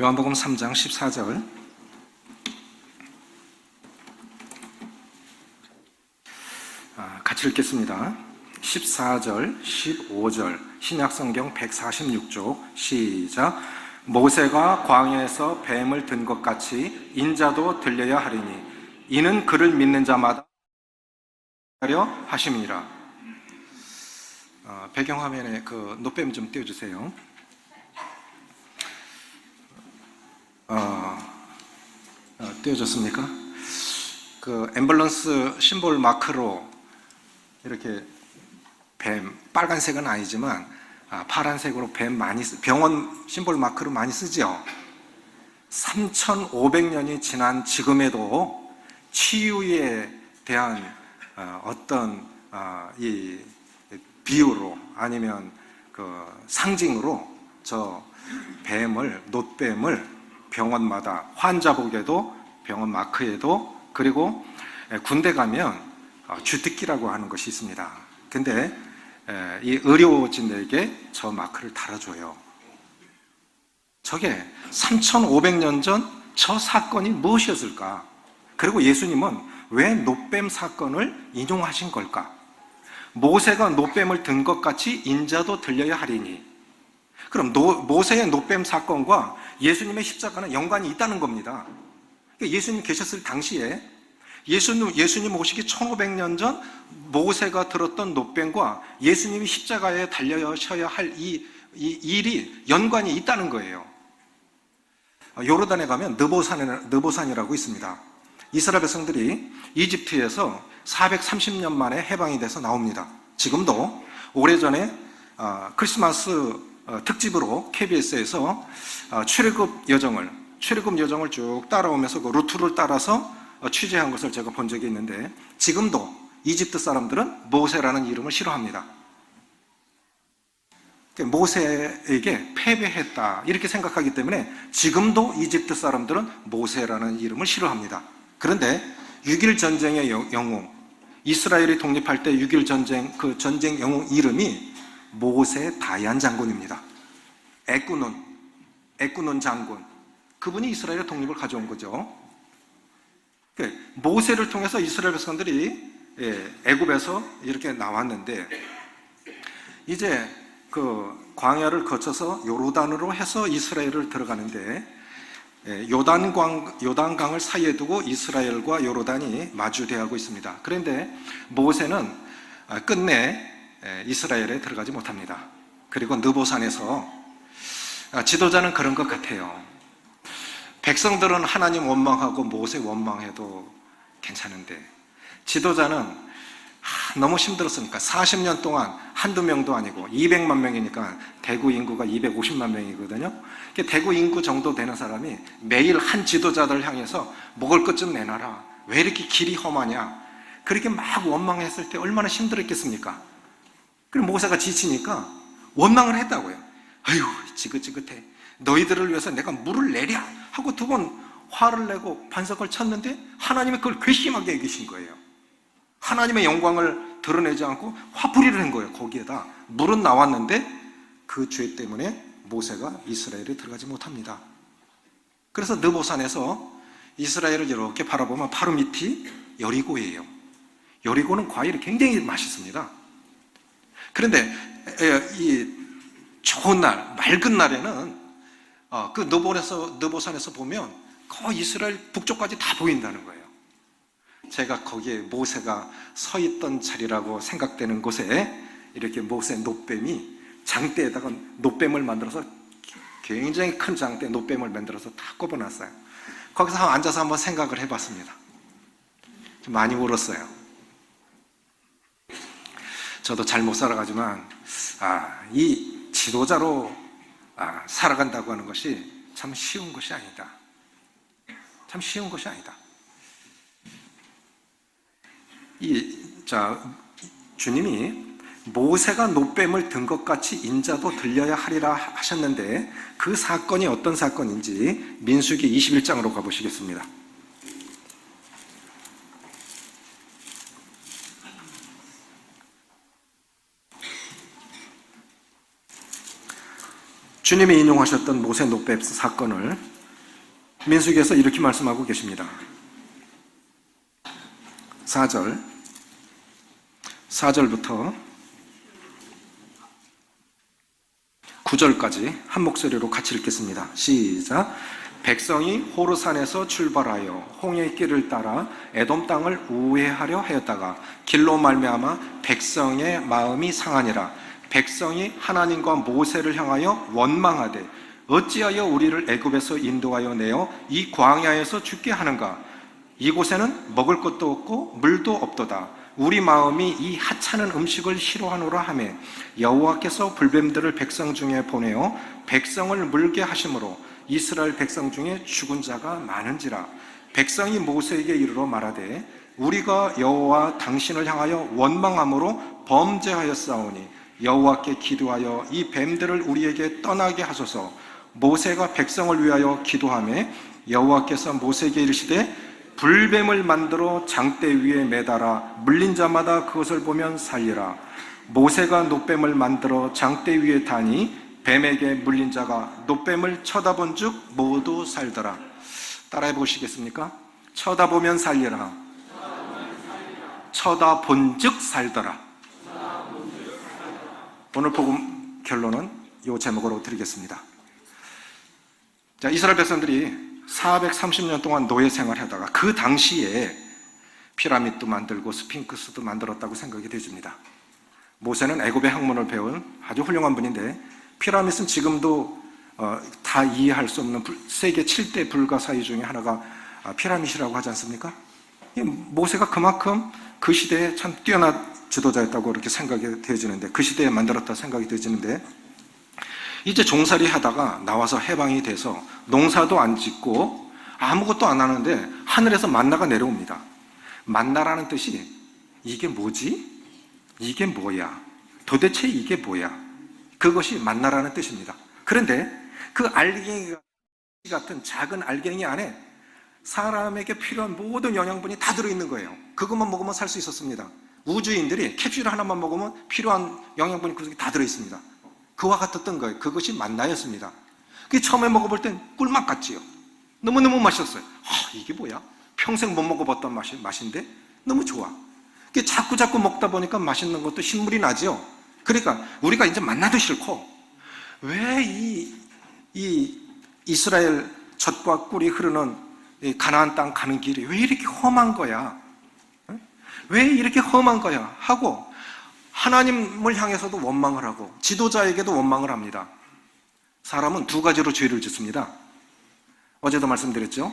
요한복음 3장 14절. 같이 읽겠습니다. 14절, 15절, 신약성경 146쪽, 시작. 모세가 광야에서 뱀을 든 것 같이 인자도 들려야 하리니 이는 그를 믿는 자마다 하려 하심이니라. 배경화면에 그 노뱀 좀 띄워주세요. 띄워졌습니까? 그 앰뷸런스 심볼 마크로 이렇게 뱀, 빨간색은 아니지만 파란색으로 뱀 많이 병원 심볼 마크로 많이 쓰죠. 3,500년이 지난 지금에도 치유에 대한 어떤 이 비유로 아니면 그 상징으로 저 뱀을, 놋뱀을 병원마다 환자복에도 병원 마크에도 그리고 군대 가면 주특기라고 하는 것이 있습니다. 근데 이 의료진에게 저 마크를 달아줘요. 저게 3,500년 전 저 사건이 무엇이었을까? 그리고 예수님은 왜 놋뱀 사건을 인용하신 걸까? 모세가 놋뱀을 든 것 같이 인자도 들려야 하리니. 그럼 모세의 놋뱀 사건과 예수님의 십자가는 연관이 있다는 겁니다. 예수님 계셨을 당시에 예수님 오시기 1500년 전 모세가 들었던 놋뱀과 예수님이 십자가에 달려셔야 할 이 일이 연관이 있다는 거예요. 요르단에 가면 느보산이라고 있습니다. 이스라엘 백성들이 이집트에서 430년 만에 해방이 돼서 나옵니다. 지금도 오래전에 크리스마스 특집으로 KBS에서 출애굽 여정을 쭉 따라오면서 그 루트를 따라서 취재한 것을 제가 본 적이 있는데, 지금도 이집트 사람들은 모세라는 이름을 싫어합니다. 모세에게 패배했다 이렇게 생각하기 때문에 지금도 이집트 사람들은 모세라는 이름을 싫어합니다. 그런데 6.1 전쟁의 영웅, 이스라엘이 독립할 때 6.1 전쟁, 그 전쟁 영웅 이름이 모세 다얀 장군입니다. 에꾸논 장군, 그분이 이스라엘의 독립을 가져온 거죠. 모세를 통해서 이스라엘 백성들이 애굽에서 이렇게 나왔는데, 이제 그 광야를 거쳐서 요르단으로 해서 이스라엘을 들어가는데, 요단강을 사이에 두고 이스라엘과 요르단이 마주대하고 있습니다. 그런데 모세는 끝내 이스라엘에 들어가지 못합니다. 그리고 느보산에서 지도자는 그런 것 같아요. 백성들은 하나님 원망하고 모세 원망해도 괜찮은데 지도자는 너무 힘들었으니까 40년 동안 한두 명도 아니고 200만 명이니까 대구 인구가 250만 명이거든요. 대구 인구 정도 되는 사람이 매일 한 지도자들을 향해서 먹을 것 좀 내놔라, 왜 이렇게 길이 험하냐, 그렇게 막 원망했을 때 얼마나 힘들었겠습니까? 그리고 모세가 지치니까 원망을 했다고요. 아유 지긋지긋해, 너희들을 위해서 내가 물을 내랴 하고 두 번 화를 내고 반석을 쳤는데 하나님이 그걸 괘씸하게 여기신 거예요. 하나님의 영광을 드러내지 않고 화풀이를 한 거예요. 거기에다 물은 나왔는데 그 죄 때문에 모세가 이스라엘에 들어가지 못합니다. 그래서 느보산에서 이스라엘을 이렇게 바라보면 바로 밑이 여리고예요. 여리고는 과일이 굉장히 맛있습니다. 그런데 이 좋은 날, 맑은 날에는 그 느보산에서 보면 거의 이스라엘 북쪽까지 다 보인다는 거예요. 제가 거기에 모세가 서 있던 자리라고 생각되는 곳에 이렇게 모세 놋뱀이 장대에다가 놋뱀을 만들어서, 굉장히 큰 장대 놋뱀을 만들어서 다 꼽아놨어요. 거기서 앉아서 한번 생각을 해봤습니다. 좀 많이 울었어요. 저도 잘 못 살아가지만 이 지도자로 살아간다고 하는 것이 참 쉬운 것이 아니다. 참 쉬운 것이 아니다. 주님이 모세가 놋뱀을 든 것 같이 인자도 들려야 하리라 하셨는데, 그 사건이 어떤 사건인지 민수기 21장으로 가보시겠습니다. 주님이 인용하셨던 모세 놋뱀 사건을 민수기에서 이렇게 말씀하고 계십니다. 4절부터 9절까지 한 목소리로 같이 읽겠습니다. 시작. 백성이 호르산에서 출발하여 홍해의 길을 따라 에돔 땅을 우회하려 하였다가 길로 말미암아 백성의 마음이 상하니라. 백성이 하나님과 모세를 향하여 원망하되 어찌하여 우리를 애굽에서 인도하여 내어 이 광야에서 죽게 하는가? 이곳에는 먹을 것도 없고 물도 없도다. 우리 마음이 이 하찮은 음식을 싫어하노라 하매 여호와께서 불뱀들을 백성 중에 보내어 백성을 물게 하심으로 이스라엘 백성 중에 죽은 자가 많은지라. 백성이 모세에게 이르러 말하되 우리가 여호와 당신을 향하여 원망함으로 범죄하였사오니 여호와께 기도하여 이 뱀들을 우리에게 떠나게 하소서. 모세가 백성을 위하여 기도하며 여호와께서 모세에게 이르시되 불뱀을 만들어 장대 위에 매달아 물린 자마다 그것을 보면 살리라. 모세가 놋뱀을 만들어 장대 위에 다니 뱀에게 물린 자가 놋뱀을 쳐다본 즉 모두 살더라. 따라해 보시겠습니까? 쳐다보면 살리라. 쳐다본 즉 살더라. 오늘 복음 결론은 이 제목으로 드리겠습니다. 자, 이스라엘 백성들이 430년 동안 노예 생활하다가 그 당시에 피라미드도 만들고 스핑크스도 만들었다고 생각이 되집니다. 모세는 애굽의 학문을 배운 아주 훌륭한 분인데 피라미드는 지금도 다 이해할 수 없는 세계 7대 불가사의 중에 하나가 피라미드라고 하지 않습니까? 모세가 그만큼 그 시대에 참 뛰어난 지도자였다고 이렇게 생각이 되어지는데, 그 시대에 만들었다 생각이 되어지는데, 이제 종살이 하다가 나와서 해방이 돼서 농사도 안 짓고 아무것도 안 하는데 하늘에서 만나가 내려옵니다. 만나라는 뜻이 이게 뭐지? 이게 뭐야? 도대체 이게 뭐야? 그것이 만나라는 뜻입니다. 그런데 그 알갱이 같은 작은 알갱이 안에 사람에게 필요한 모든 영양분이 다 들어있는 거예요. 그것만 먹으면 살 수 있었습니다. 우주인들이 캡슐 하나만 먹으면 필요한 영양분이 그 속에 다 들어있습니다. 그와 같았던 거예요. 그것이 만나였습니다. 그게 처음에 먹어볼 땐 꿀맛 같지요. 너무너무 맛있었어요. 이게 뭐야? 평생 못 먹어봤던 맛인데 너무 좋아. 그게 자꾸 먹다 보니까 맛있는 것도 신물이 나죠. 그러니까 우리가 이제 만나도 싫고, 왜 이 이스라엘 젖과 꿀이 흐르는 이 가나안 땅 가는 길이 왜 이렇게 험한 거야? 왜 이렇게 험한 거야? 하고 하나님을 향해서도 원망을 하고 지도자에게도 원망을 합니다. 사람은 두 가지로 죄를 짓습니다. 어제도 말씀드렸죠?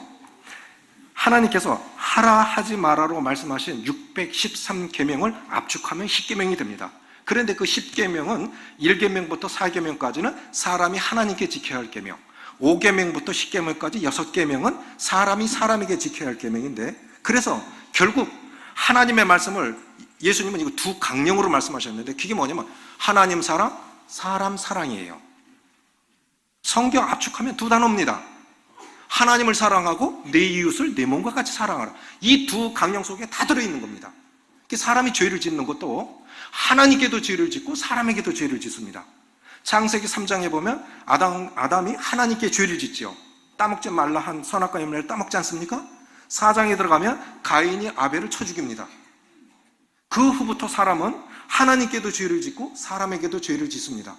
하나님께서 하라 하지 마라로 말씀하신 613계명을 압축하면 10계명이 됩니다. 그런데 그 10계명은 1계명부터 4계명까지는 사람이 하나님께 지켜야 할 계명, 5계명부터 10계명까지 6계명은 사람이 사람에게 지켜야 할 계명인데, 그래서 결국 하나님의 말씀을 예수님은 이거 두 강령으로 말씀하셨는데, 그게 뭐냐면 하나님 사랑, 사람 사랑이에요. 성경 압축하면 두 단어입니다. 하나님을 사랑하고 내 이웃을 내 몸과 같이 사랑하라. 이 두 강령 속에 다 들어있는 겁니다. 사람이 죄를 짓는 것도 하나님께도 죄를 짓고 사람에게도 죄를 짓습니다. 창세기 3장에 보면 아담이 하나님께 죄를 짓죠. 따먹지 말라 한 선악과 열매를 따먹지 않습니까? 4장에 들어가면 가인이 아벨을 쳐 죽입니다. 그 후부터 사람은 하나님께도 죄를 짓고 사람에게도 죄를 짓습니다.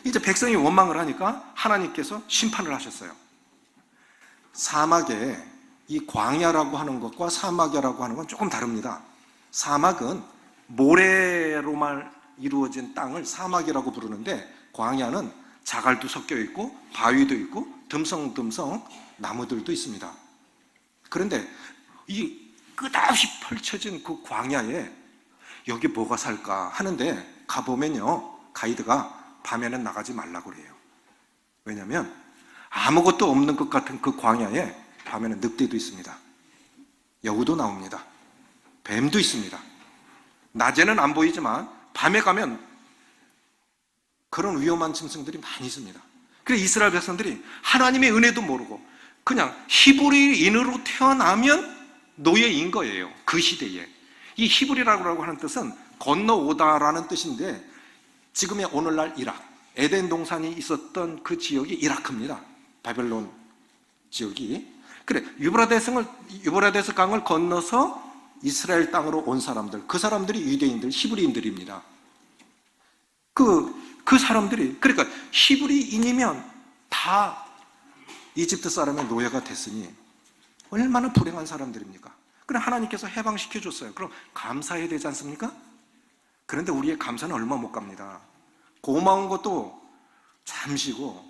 이제 백성이 원망을 하니까 하나님께서 심판을 하셨어요. 사막에 이 광야라고 하는 것과 사막이라고 하는 건 조금 다릅니다. 사막은 모래로만 이루어진 땅을 사막이라고 부르는데, 광야는 자갈도 섞여 있고 바위도 있고 듬성듬성 나무들도 있습니다. 그런데 이 끝없이 펼쳐진 그 광야에 여기 뭐가 살까 하는데 가보면요, 가이드가 밤에는 나가지 말라고 그래요. 왜냐하면 아무것도 없는 것 같은 그 광야에 밤에는 늑대도 있습니다. 여우도 나옵니다. 뱀도 있습니다. 낮에는 안 보이지만 밤에 가면 그런 위험한 짐승들이 많이 있습니다. 그래서 이스라엘 백성들이 하나님의 은혜도 모르고 그냥 히브리인으로 태어나면 노예인 거예요. 그 시대에. 이 히브리라고 하는 뜻은 건너오다라는 뜻인데, 지금의 오늘날 이락, 에덴 동산이 있었던 그 지역이 이라크입니다. 바벨론 지역이. 그래, 유브라데스 강을 건너서 이스라엘 땅으로 온 사람들, 그 사람들이 유대인들, 히브리인들입니다. 그 사람들이, 그러니까 히브리인이면 다 이집트 사람의 노예가 됐으니 얼마나 불행한 사람들입니까? 그래, 하나님께서 해방시켜 줬어요. 그럼 감사해야 되지 않습니까? 그런데 우리의 감사는 얼마 못 갑니다. 고마운 것도 잠시고,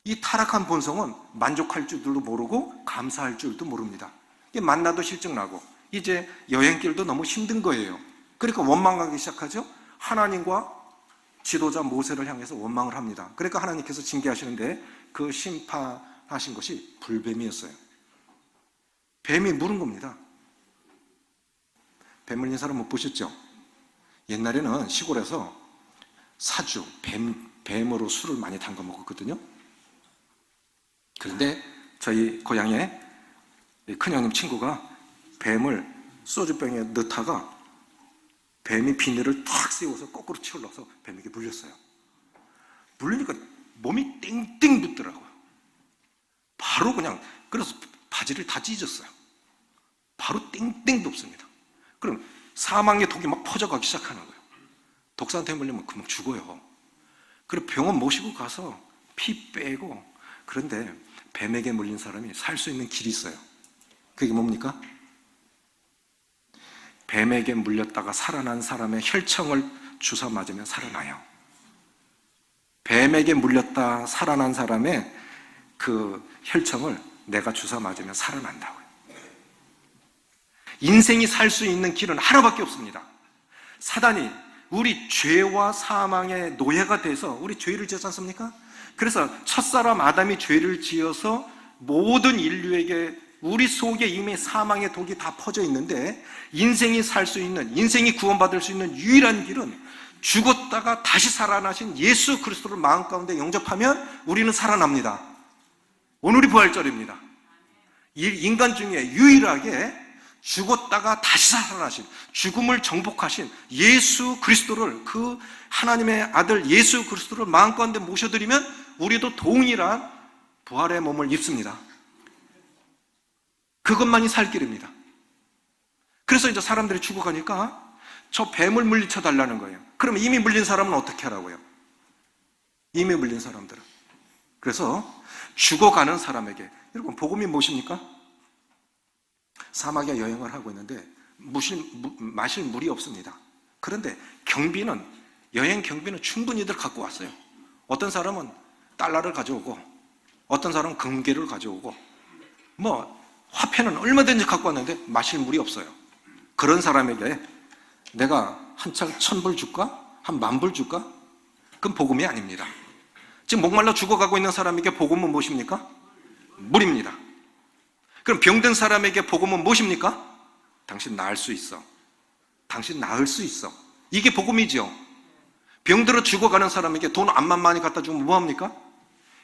이 타락한 본성은 만족할 줄도 모르고 감사할 줄도 모릅니다. 만나도 실증나고 이제 여행길도 너무 힘든 거예요. 그러니까 원망하기 시작하죠. 하나님과 지도자 모세를 향해서 원망을 합니다. 그러니까 하나님께서 징계하시는데 그 심판하신 것이 불뱀이었어요. 뱀이 물은 겁니다. 뱀 물린 사람 못 보셨죠? 옛날에는 시골에서 사주, 뱀으로 술을 많이 담가 먹었거든요. 그런데 저희 고향에 큰형님 친구가 뱀을 소주병에 넣다가 뱀이 비늘을 탁 씌워서 거꾸로 치올라서 뱀에게 물렸어요. 물리니까 몸이 땡땡 붙더라고요. 바로 그냥, 그래서 바지를 다 찢었어요. 바로 땡땡 붙습니다. 그럼 사망의 독이 막 퍼져가기 시작하는 거예요. 독사한테 물리면 금방 죽어요. 그리고 병원 모시고 가서 피 빼고. 그런데 뱀에게 물린 사람이 살 수 있는 길이 있어요. 그게 뭡니까? 뱀에게 물렸다가 살아난 사람의 혈청을 주사 맞으면 살아나요. 뱀에게 물렸다 살아난 사람의 그 혈청을 내가 주사 맞으면 살아난다고요. 인생이 살 수 있는 길은 하나밖에 없습니다. 사단이 우리 죄와 사망의 노예가 돼서 우리 죄를 지었지 않습니까? 그래서 첫사람 아담이 죄를 지어서 모든 인류에게 우리 속에 이미 사망의 독이 다 퍼져 있는데, 인생이 살 수 있는, 인생이 구원받을 수 있는 유일한 길은 죽었다가 다시 살아나신 예수 그리스도를 마음 가운데 영접하면 우리는 살아납니다. 오늘이 부활절입니다. 인간 중에 유일하게 죽었다가 다시 살아나신, 죽음을 정복하신 예수 그리스도를, 그 하나님의 아들 예수 그리스도를 마음 가운데 모셔드리면 우리도 동일한 부활의 몸을 입습니다. 그것만이 살 길입니다. 그래서 이제 사람들이 죽어가니까 저 뱀을 물리쳐 달라는 거예요. 그러면 이미 물린 사람은 어떻게 하라고요? 이미 물린 사람들은. 그래서 죽어가는 사람에게, 여러분 복음이 무엇입니까? 사막에 여행을 하고 있는데 마실 물이 없습니다. 그런데 경비는, 여행 경비는 충분히들 갖고 왔어요. 어떤 사람은 달러를 가져오고, 어떤 사람은 금괴를 가져오고, 화폐는 얼마든지 갖고 왔는데 마실 물이 없어요. 그런 사람에게 내가 한창 1,000불 줄까? 한 10,000불 줄까? 그건 복음이 아닙니다. 지금 목말라 죽어가고 있는 사람에게 복음은 무엇입니까? 물입니다. 그럼 병든 사람에게 복음은 무엇입니까? 당신 나을 수 있어. 당신 나을 수 있어. 이게 복음이죠. 병들어 죽어가는 사람에게 돈 암만 많이 갖다 주면 뭐합니까?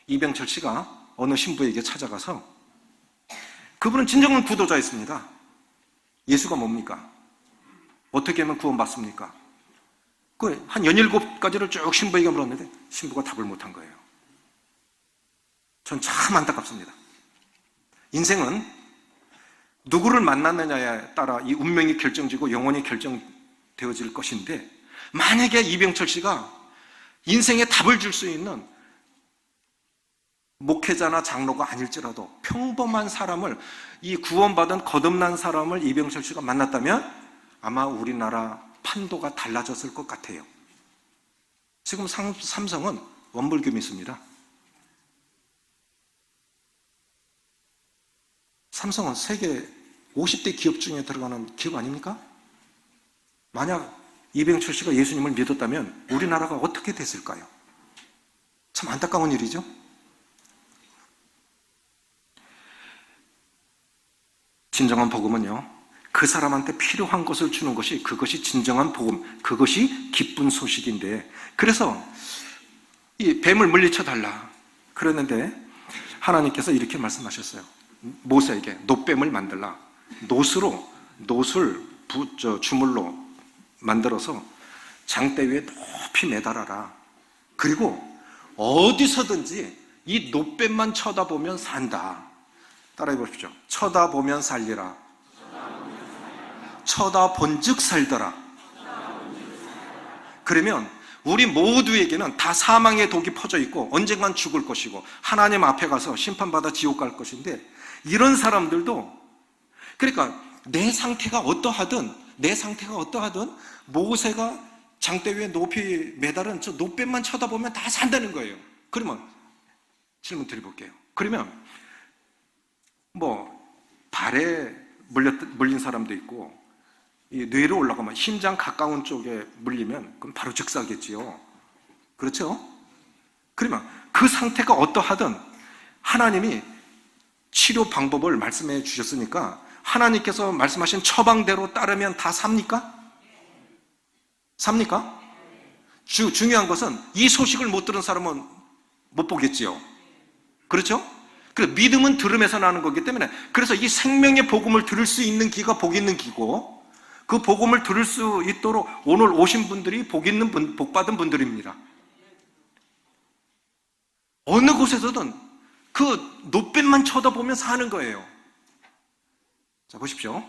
이병철 씨가 어느 신부에게 찾아가서, 그분은 진정한 구도자였습니다. 예수가 뭡니까? 어떻게 하면 구원받습니까? 한 17가지를 쭉 신부에게 물었는데 신부가 답을 못한 거예요. 전 참 안타깝습니다. 인생은 누구를 만났느냐에 따라 이 운명이 결정지고 영원히 결정되어질 것인데, 만약에 이병철 씨가 인생에 답을 줄 수 있는 목회자나 장로가 아닐지라도 평범한 사람을, 이 구원받은 거듭난 사람을 이병철 씨가 만났다면 아마 우리나라 판도가 달라졌을 것 같아요. 지금 삼성은 원불교 믿습니다. 삼성은 세계 50대 기업 중에 들어가는 기업 아닙니까? 만약 이병철 씨가 예수님을 믿었다면 우리나라가 어떻게 됐을까요? 참 안타까운 일이죠. 진정한 복음은요, 그 사람한테 필요한 것을 주는 것이, 그것이 진정한 복음, 그것이 기쁜 소식인데, 그래서 이 뱀을 물리쳐 달라 그랬는데 하나님께서 이렇게 말씀하셨어요. 모세에게 놋뱀을 만들라. 놋을 주물로 만들어서 장대 위에 높이 매달아라. 그리고 어디서든지 이 노뱀만 쳐다보면 산다. 따라해 보십시오. 쳐다보면 살리라. 쳐다본즉 살더라. 그러면 우리 모두에게는 다 사망의 독이 퍼져 있고 언젠간 죽을 것이고 하나님 앞에 가서 심판받아 지옥 갈 것인데, 이런 사람들도, 그러니까 내 상태가 어떠하든 모세가 장대 위에 높이 매달은 저 노뱀만 쳐다보면 다 산다는 거예요. 그러면 질문 드려볼게요. 그러면 발에 물린 사람도 있고, 이 뇌로 올라가면 심장 가까운 쪽에 물리면 그럼 바로 즉사겠지요. 그렇죠? 그러면 그 상태가 어떠하든 하나님이 치료 방법을 말씀해 주셨으니까 하나님께서 말씀하신 처방대로 따르면 다 삽니까? 삽니까? 중요한 것은 이 소식을 못 들은 사람은 못 보겠지요. 그렇죠? 그래서 믿음은 들음에서 나는 거기 때문에, 그래서 이 생명의 복음을 들을 수 있는 귀가 복 있는 귀고, 그 복음을 들을 수 있도록 오늘 오신 분들이 복 받은 분들입니다. 어느 곳에서든 그 노뱀만 쳐다보면 사는 거예요. 자, 보십시오.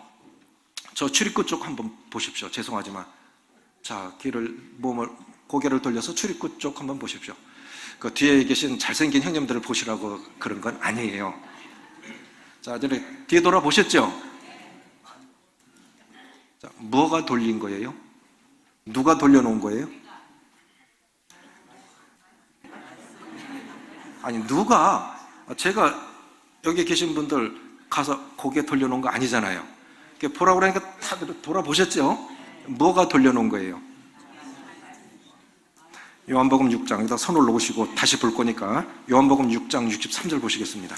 저 출입구 쪽 한번 보십시오. 죄송하지만. 자, 고개를 돌려서 출입구 쪽 한번 보십시오. 그 뒤에 계신 잘생긴 형님들을 보시라고 그런 건 아니에요. 자, 뒤에 돌아보셨죠? 자, 뭐가 돌린 거예요? 누가 돌려놓은 거예요? 아니, 제가 여기 계신 분들 가서 고개 돌려놓은 거 아니잖아요. 보라고 그러니까 다들 돌아보셨죠? 뭐가 돌려놓은 거예요? 요한복음 6장, 여기다 손을 놓으시고 다시 볼 거니까 요한복음 6장 63절 보시겠습니다.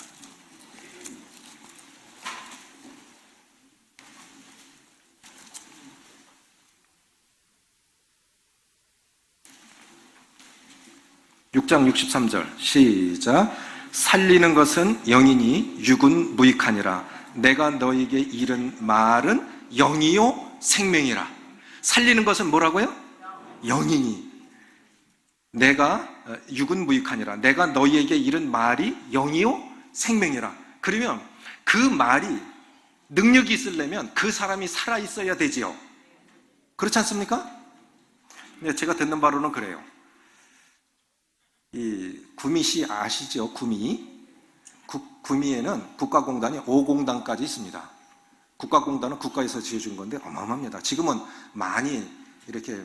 (6장 63절) 시작. 살리는 것은 영이니 육은 무익하니라. 내가 너에게 이른 말은 영이요 생명이라. 살리는 것은 뭐라고요? 영이니. 내가 육은 무익하니라. 내가 너희에게 이른 말이 영이요 생명이라. 그러면 그 말이 능력이 있으려면 그 사람이 살아 있어야 되지요. 그렇지 않습니까? 제가 듣는 바로는 그래요. 이 구미시 아시죠? 구미에는 국가공단이 5공단까지 있습니다. 국가공단은 국가에서 지어준 건데 어마어마합니다. 지금은 많이 이렇게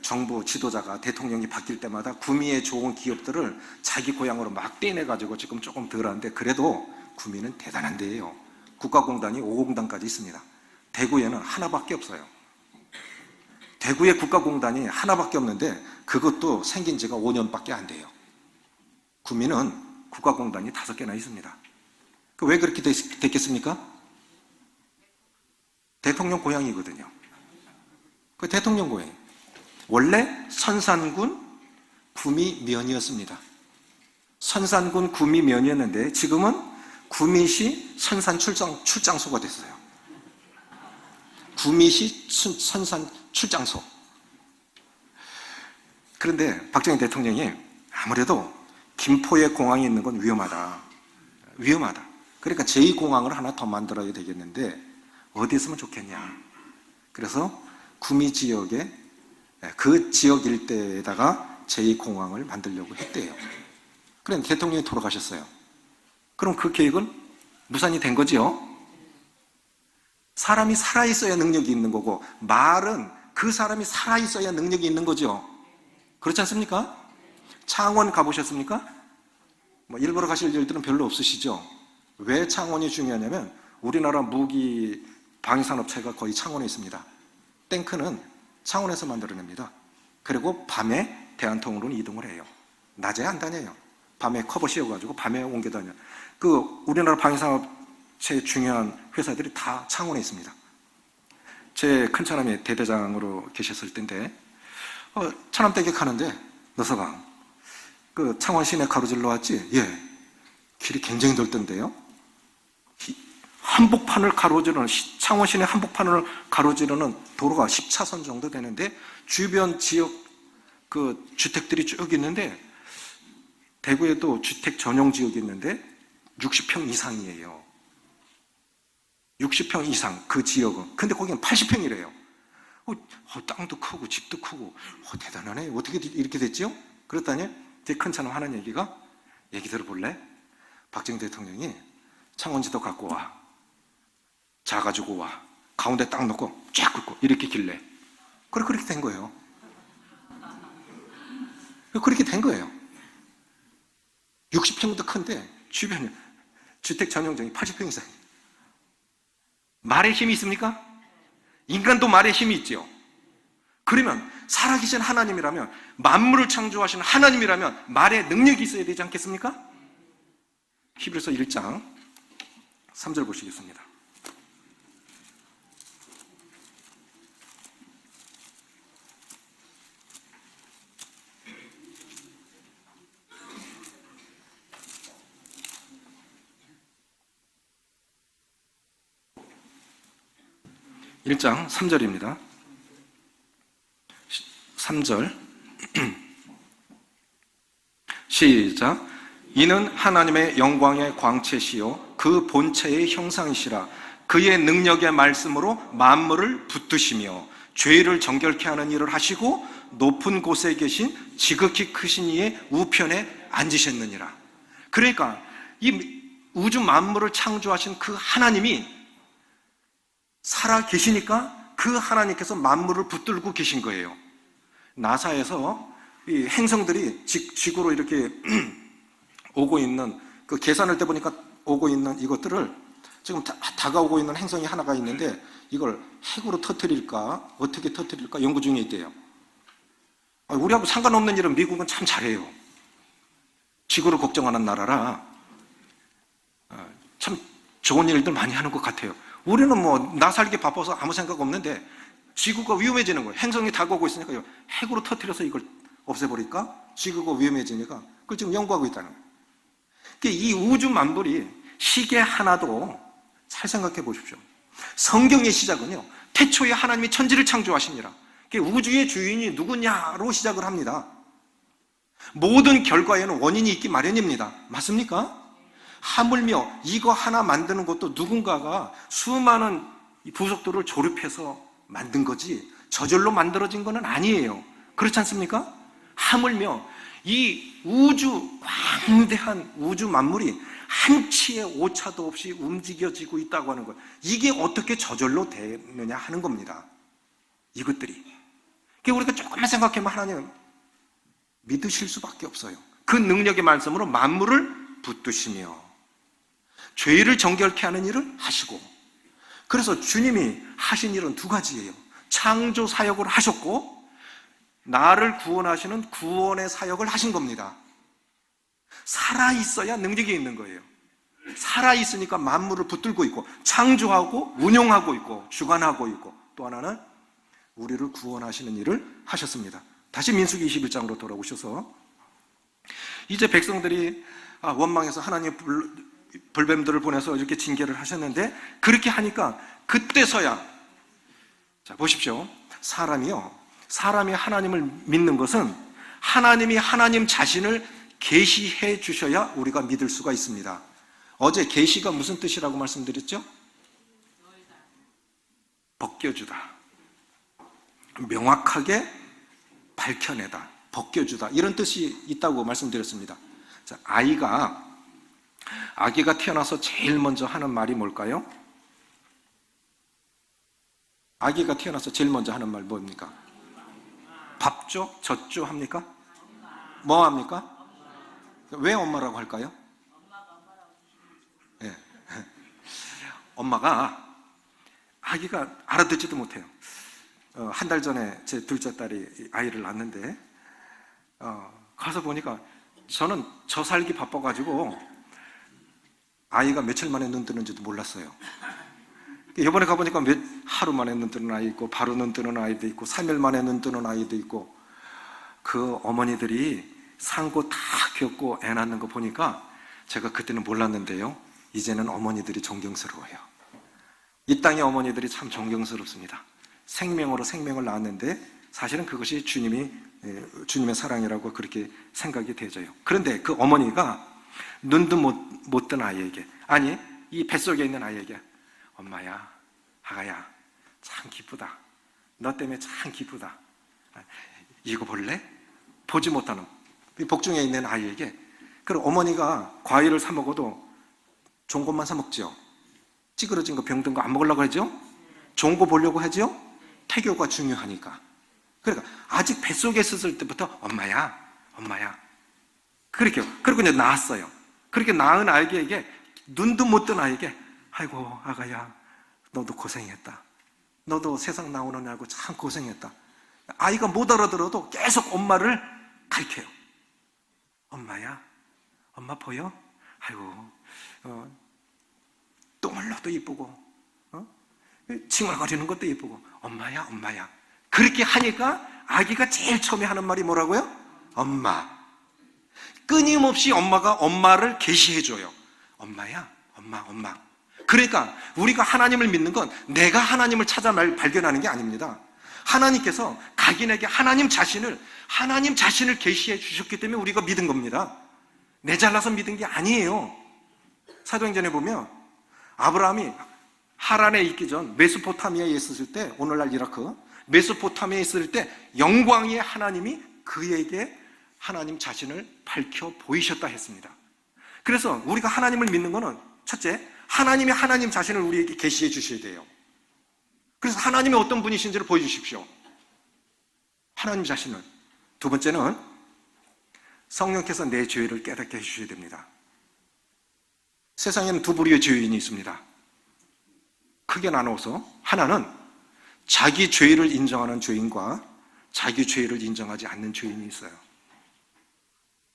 정부 지도자가, 대통령이 바뀔 때마다 구미에 좋은 기업들을 자기 고향으로 막 떼내가지고 지금 조금 덜한데, 그래도 구미는 대단한 데예요. 국가공단이 5공단까지 있습니다. 대구에는 하나밖에 없어요. 대구에 국가공단이 하나밖에 없는데 그것도 생긴 지가 5년밖에 안 돼요. 구미는 국가공단이 5개나 있습니다. 왜 그렇게 됐겠습니까? 대통령 고향이거든요. 그 대통령 고향. 원래 선산군 구미면이었습니다. 선산군 구미면이었는데 지금은 구미시 선산 출장소가 됐어요. 구미시 선산 출장소. 그런데 박정희 대통령이 아무래도 김포에 공항이 있는 건 위험하다. 그러니까 제2공항을 하나 더 만들어야 되겠는데 어디 있으면 좋겠냐. 그래서 구미 지역에, 그 지역 일대에다가 제2공항을 만들려고 했대요. 그런데 대통령이 돌아가셨어요. 그럼 그 계획은 무산이 된 거죠. 사람이 살아있어야 능력이 있는 거고, 말은 그 사람이 살아있어야 능력이 있는 거죠. 그렇지 않습니까? 창원 가보셨습니까? 일부러 가실 일들은 별로 없으시죠? 왜 창원이 중요하냐면 우리나라 무기 방위산업체가 거의 창원에 있습니다. 탱크는 창원에서 만들어냅니다. 그리고 밤에 대한통으로 이동을 해요. 낮에 안 다녀요. 밤에 커버 씌워가지고 밤에 옮겨 다녀요. 우리나라 방위산업체 중요한 회사들이 다 창원에 있습니다. 제 큰차남이 대대장으로 계셨을 때인데, 차남댁에 가는데, 너서방, 창원 시내 가로질러 왔지? 예. 길이 굉장히 넓던데요? 창원 시내 한복판을 가로지르는 도로가 10차선 정도 되는데, 주변 지역 주택들이 쭉 있는데, 대구에도 주택 전용 지역이 있는데 60평 이상이에요. 60평 이상 그 지역은. 근데 거기는 80평이래요. 땅도 크고 집도 크고 대단하네. 어떻게 이렇게 됐죠? 그랬더니 되게 큰 차는 하는 얘기가, 얘기 들어볼래? 박정희 대통령이 창원지도 갖고 와, 자 가지고 와, 가운데 딱 놓고 쫙 긋고 이렇게 길래. 그렇게 된 거예요. 그렇게 된 거예요. 60평도 큰데 주변에 주택 전용정이 80평 이상. 말에 힘이 있습니까? 인간도 말에 힘이 있죠. 그러면 살아계신 하나님이라면, 만물을 창조하신 하나님이라면 말에 능력이 있어야 되지 않겠습니까? 히브리서 1장 3절 보시겠습니다. (1장 3절입니다) 3절 시작. 이는 하나님의 영광의 광채시요 그 본체의 형상이시라. 그의 능력의 말씀으로 만물을 붙드시며 죄를 정결케 하는 일을 하시고 높은 곳에 계신 지극히 크신 이의 우편에 앉으셨느니라. 그러니까 이 우주 만물을 창조하신 그 하나님이 살아 계시니까 그 하나님께서 만물을 붙들고 계신 거예요. 나사에서 이 행성들이 지구로 이렇게 오고 있는, 그 계산할 때 보니까 오고 있는 이것들을 지금 다가오고 있는 행성이 하나가 있는데, 이걸 핵으로 터뜨릴까 어떻게 터뜨릴까 연구 중에 있대요. 우리하고 상관없는 일은 미국은 참 잘해요. 지구를 걱정하는 나라라 참 좋은 일들 많이 하는 것 같아요. 우리는 뭐 나 살기 바빠서 아무 생각 없는데 지구가 위험해지는 거예요. 행성이 다가오고 있으니까 핵으로 터뜨려서 이걸 없애버릴까? 지구가 위험해지니까 그걸 지금 연구하고 있다는 거예요. 이 우주 만물이 시계 하나도, 잘 생각해 보십시오. 성경의 시작은요, 태초에 하나님이 천지를 창조하시니라. 우주의 주인이 누구냐로 시작을 합니다. 모든 결과에는 원인이 있기 마련입니다. 맞습니까? 하물며 이거 하나 만드는 것도 누군가가 수많은 부속도를 조립해서 만든 거지 저절로 만들어진 거는 아니에요. 그렇지 않습니까? 하물며 이 우주, 광대한 우주 만물이 한치의 오차도 없이 움직여지고 있다고 하는 거예요. 이게 어떻게 저절로 되느냐 하는 겁니다. 이것들이. 우리가 조금만 생각하면 하나님 믿으실 수밖에 없어요. 그 능력의 말씀으로 만물을 붙드시며 죄를 정결케 하는 일을 하시고. 그래서 주님이 하신 일은 두 가지예요. 창조 사역을 하셨고 나를 구원하시는 구원의 사역을 하신 겁니다. 살아있어야 능력이 있는 거예요. 살아있으니까 만물을 붙들고 있고 창조하고 운용하고 있고 주관하고 있고, 또 하나는 우리를 구원하시는 일을 하셨습니다. 다시 민수기 21장으로 돌아오셔서 이제 백성들이 원망해서 하나님 불뱀들을 보내서 이렇게 징계를 하셨는데, 그렇게 하니까 그때서야, 자 보십시오. 사람이 하나님을 믿는 것은 하나님이 하나님 자신을 계시해 주셔야 우리가 믿을 수가 있습니다. 어제 계시가 무슨 뜻이라고 말씀드렸죠? 벗겨주다, 명확하게 밝혀내다, 벗겨주다, 이런 뜻이 있다고 말씀드렸습니다. 자, 아기가 태어나서 제일 먼저 하는 말이 뭘까요? 아기가 태어나서 제일 먼저 하는 말 뭡니까? 밥 줘? 젖 줘? 합니까? 뭐 합니까? 왜 엄마라고 할까요? 네. 엄마가, 아기가 알아듣지도 못해요. 한 달 전에 제 둘째 딸이 아이를 낳았는데 가서 보니까 저는 저 살기 바빠가지고 아이가 며칠 만에 눈 뜨는지도 몰랐어요. 이번에 가보니까 하루 만에 눈 뜨는 아이 있고, 바로 눈 뜨는 아이도 있고, 3일 만에 눈 뜨는 아이도 있고, 그 어머니들이 산고 다 겪고 애 낳는 거 보니까 제가 그때는 몰랐는데요, 이제는 어머니들이 존경스러워요. 이 땅의 어머니들이 참 존경스럽습니다. 생명으로 생명을 낳았는데 사실은 그것이 주님의 사랑이라고 그렇게 생각이 되져요. 그런데 그 어머니가 눈도 못 뜬 아이에게, 아니 이 뱃속에 있는 아이에게, 엄마야, 아가야, 참 기쁘다. 너 때문에 참 기쁘다. 이거 볼래? 보지 못하는 복중에 있는 아이에게. 그럼 어머니가 과일을 사 먹어도 좋은 것만 사 먹죠. 찌그러진 거, 병든 거 안 먹으려고 하죠. 좋은 거 보려고 하죠. 태교가 중요하니까. 그러니까 아직 뱃속에 있었을 때부터 엄마야, 엄마야. 그리고 이제 낳았어요. 그렇게 낳은 아이에게, 눈도 못 뜬 아이에게, 아이고 아가야, 너도 고생했다. 너도 세상 나오느냐고 참 고생했다. 아이가 못 알아들어도 계속 엄마를 가르쳐요. 엄마야, 엄마 보여? 아이고, 똥을 넣어도 이쁘고, 칭얼거리는 것도 이쁘고, 엄마야, 엄마야. 그렇게 하니까 아기가 제일 처음에 하는 말이 뭐라고요? 엄마. 끊임없이 엄마가 엄마를 계시해줘요. 엄마야, 엄마, 엄마. 그러니까 우리가 하나님을 믿는 건 내가 하나님을 찾아 발견하는 게 아닙니다. 하나님께서 각인에게 하나님 자신을 계시해 주셨기 때문에 우리가 믿은 겁니다. 내 잘나서 믿은 게 아니에요. 사도행전에 보면 아브라함이 하란에 있기 전 메소포타미아에 있었을 때, 오늘날 이라크 메소포타미아에 있을 때 영광의 하나님이 그에게 하나님 자신을 밝혀 보이셨다 했습니다. 그래서 우리가 하나님을 믿는 것은 첫째, 하나님이 하나님 자신을 우리에게 계시해 주셔야 돼요. 그래서 하나님이 어떤 분이신지를 보여주십시오. 하나님 자신을. 두 번째는 성령께서 내 죄를 깨닫게 해주셔야 됩니다. 세상에는 두 부류의 죄인이 있습니다. 크게 나눠서 하나는 자기 죄를 인정하는 죄인과 자기 죄를 인정하지 않는 죄인이 있어요.